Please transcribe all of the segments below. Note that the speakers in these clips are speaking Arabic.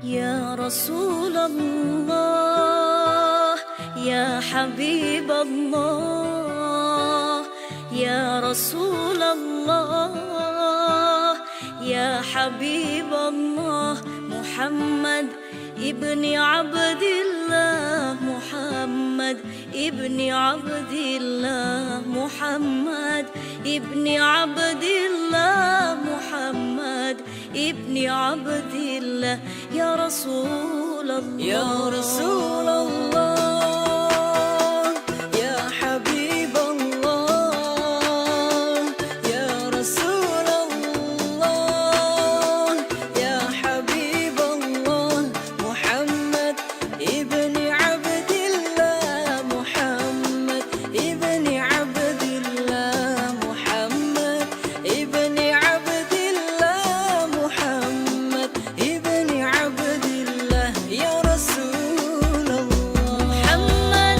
يا رسول الله يا حبيب الله، يا رسول الله يا حبيب الله، محمد ابن عبد الله، محمد ابن عبد الله، محمد ابن عبد الله، محمد ابن عبد الله، يا رسول الله يا رسول الله يا حبيب الله، يا رسول الله يا حبيب الله، محمد ابن عبد الله، محمد ابن عبد الله، محمد ابن عبد الله، محمد ابن عبد الله، يا رسول الله محمد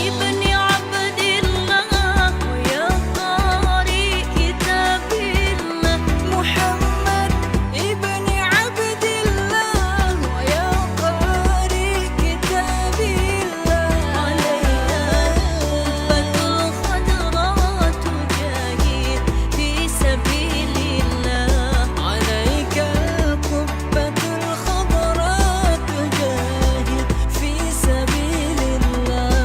ابن عبد الله ويا قارئ كتاب الله، محمد ابن عبد الله ويا قارئ كتاب الله، عليك القبة الخضراء تجاهد في سبيل الله، عليك القبة الخضراء تجاهد في سبيل الله،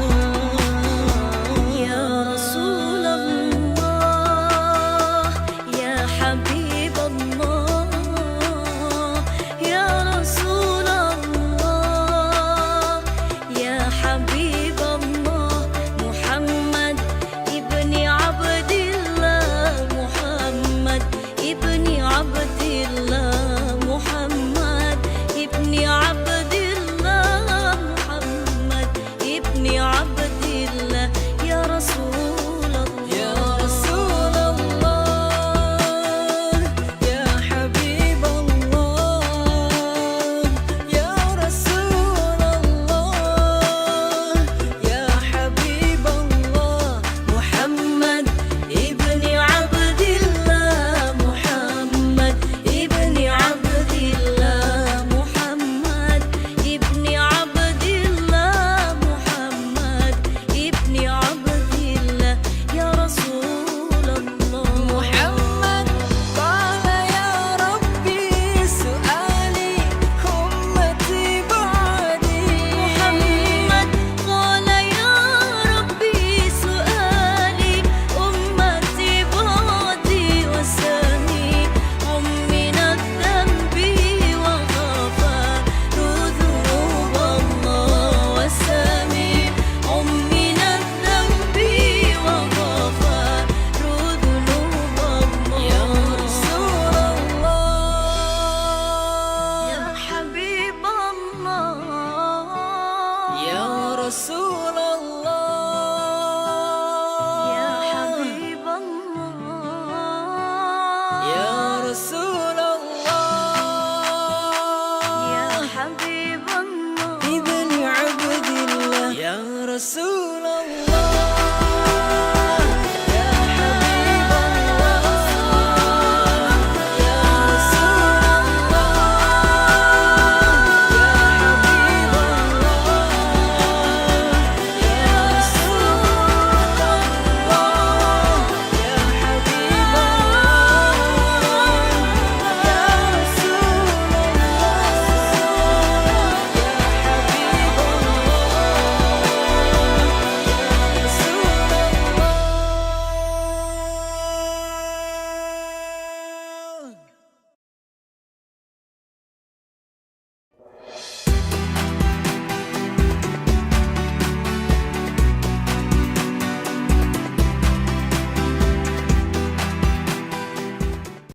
يا رسول الله يا حبيب الله، يا رسول الله يا حبيب الله، محمد ابن عبد الله، محمد ابن عبد الله، محمد ابن عبد الله، محمد ابن عبد الله، يا رسول يا الله رسول الله يا حبيب الله، يا رسول الله يا حبيب الله، محمد ابن عبد الله، محمد ابن عبد الله، محمد ابن عبد الله، محمد ابن عبد الله، يا رسول الله محمد قال يا ربي سؤالي أمتي بعدي، محمد قال يا ربي سؤالي أمتي بعدي، وسامي من الذنب وغفر ذنوب الله، وسامي من الذنب وغفر ذنوب الله، يا رسول الله يا حبيب الله يا رسول الله يا حبيب الله يا رسول الله يا حبيب الله ابن عبد الله، يا رسول